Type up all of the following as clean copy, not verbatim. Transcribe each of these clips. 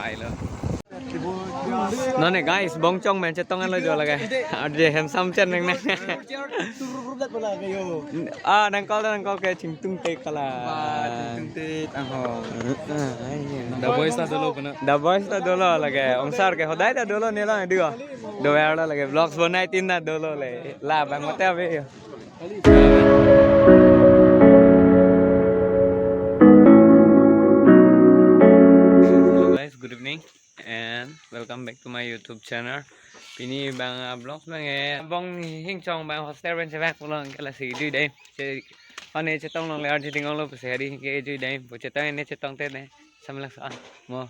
phải luôn nó này guys bóng trong mẹ chết tông ăn lời rồi là cái để hem xăm chân này à đang có cái chỉnh tung tê cả là double ta dolo là cái ông sar cái hồi đấy ta dolo này là đưa đồ ăn là cái vlogs bữa nay tin là dolo này là bằng một teo về good evening and welcome back to my YouTube channel. Pini bang vlogs bang bong hing chong bang hostel bên sepak pulang cái là gì đi đây. Hôm nay tông lòng leo thì tiếng lo sẽ đi cái đi đây. Buổi chiều tối nay tông tết này. Xong là sao? Mua.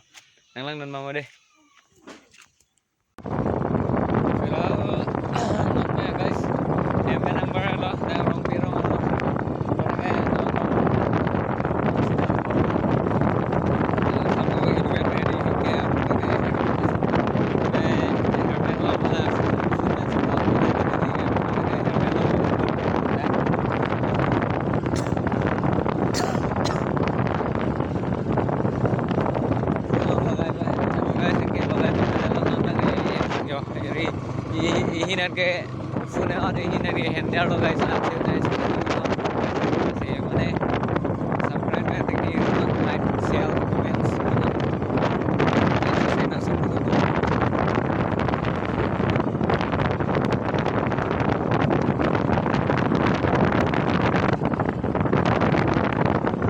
Nắng lăng đơn mau đi. Guys, em bên number lo đang rong pi rong. Hihinan ke phone ada hihinan ke handle lo guys ache guys saya mana subscribe kan tinggi like share comments saya nak support tu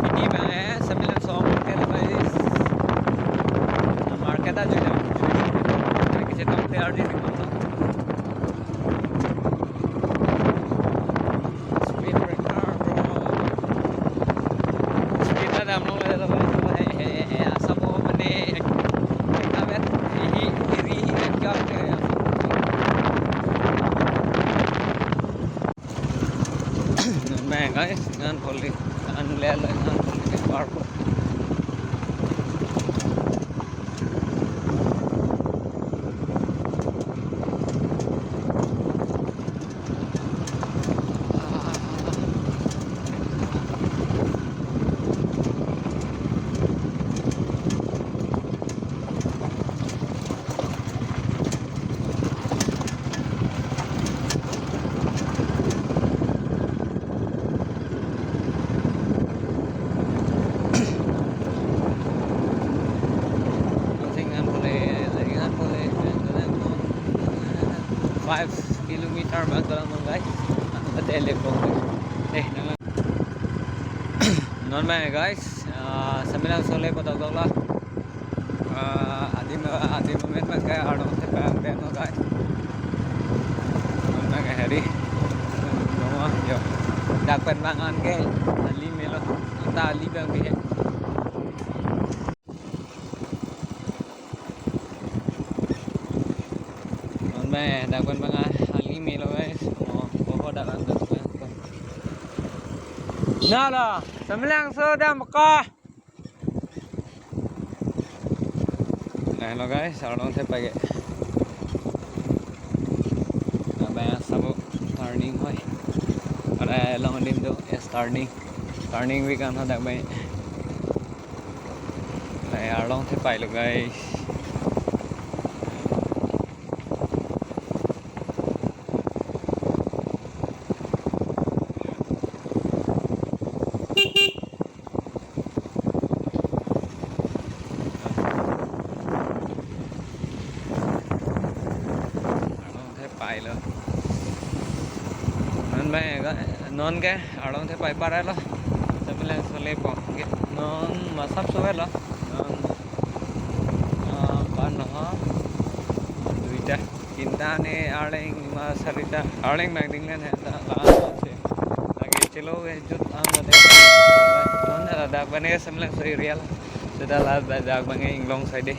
ini bang 900 ke guys market aja dah kita tak tayar di sini guys ngan poli an lele ngan poli parko kilometer ba ito lang mga guys ang telephone naman non ba guys sa milang sole po tawag la adi moment man kaya ano sa pang no guys non ba hari no yo dakpan mangan ke ali melo ta ali bang ke non ba dakpan mangan melo guys oh dah lantas nala sembilan sudah Mekah hello guys orang saya pakai apa sabuk turning hoy ada long dim tu turning we kan ada baik này orang saya pakai lo guys luôn non cái ở đâu thế phải para lo tapi lang sole po non masap suwe lo ban ho duita kinta ne arling masarita arling magding len ha lagi chelo jut ang de non ada dak bane samlang so real sudah la dak bange inglong side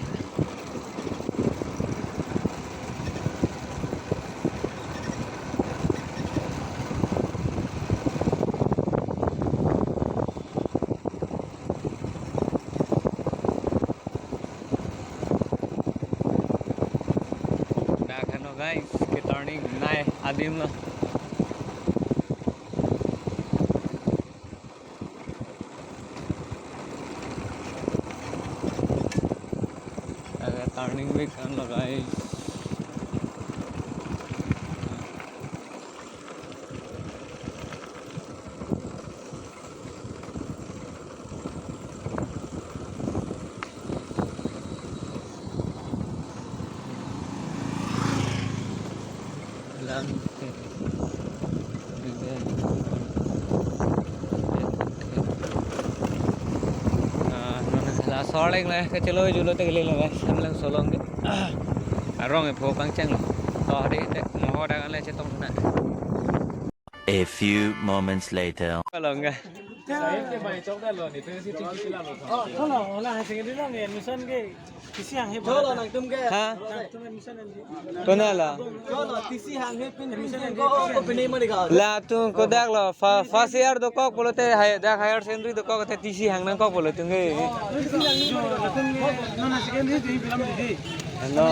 guys cái turning này adim lo turning back kan lah guys. Là xóa lên này cái chơi lôi du tới lên rồi xem lên solo cái rong cái phố căng chân rồi to đi để mò đang lên chơi tông này. A few moments later. Cái lần kìa. cái bài chốt đây rồi thì tôi sẽ chỉnh cái làm rồi. Không là hai sinh cái này mission cái xí hàng hết. Đó là nàng tum cái. Ha? Tum mission này. Cái này là. Đó là tí xí hàng hết cái mission này. Có bên mà đi cả. Là tu có đắc là first year đó có bộ lệ hay đắc higher secondary đó có cái TC hàng năng có bộ lệ tu nghe. Nó là secondary thì làm gì? No.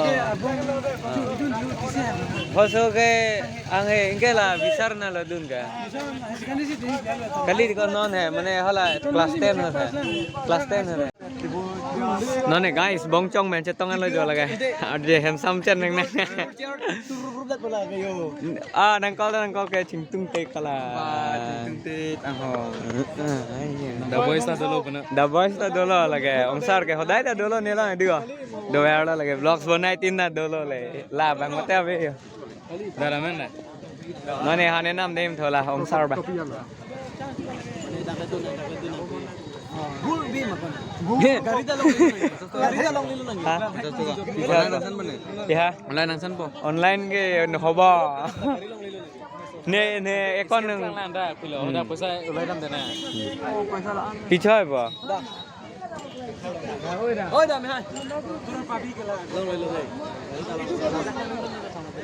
Hoso cái ang cái là visar na là dun cả. Kali di kon non hai mane hala class 10 hai. Class 10 hai. Nó này guys bong chong men che tong an lo jo la cái. Aje handsome chen nang nang. Nang ko cái ching tung te kala. Tung te ang ho. The boys ta dolo la cái. Om sar cái hodai ta dolo ne la dio. Do era la cái vlogs bonai tin na dolo le. La bang mate ave. Dara men na. Nó này hane nam dem thola om sar ba. Online nang san po. Online cái hoba. Ne ekon nang Anda pilo udah pesa ulai dam dana. Pesa la. pichoi ba. Oi dah mehai. Turun papi ke la. Long.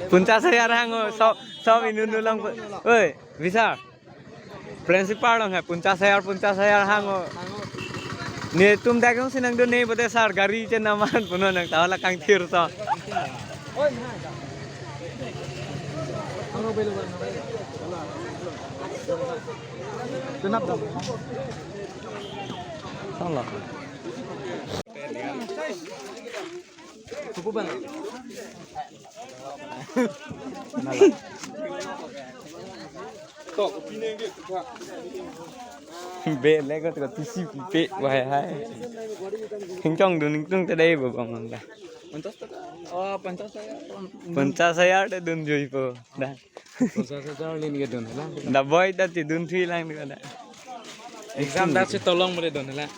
50,000 hango so inunu lang oi visa principal lang hai 50,000 hango ne tum dagang sinang dun ne bote sar gari chen naman puno nang tawala kang thir so Oi mehai. Ano belo ba? Tunap dam. salah Cukup ban. Tok pineng dia tukak. be le ko to tisi pe wai hai hing chong dun tung te dei bo bang da Pantas tak? Oh, pantas saya. 50,000 de dun joi po da Pantas saya lin ke don lah. da boy da ti dun thui lang da Exam dah si tolong boleh don lah.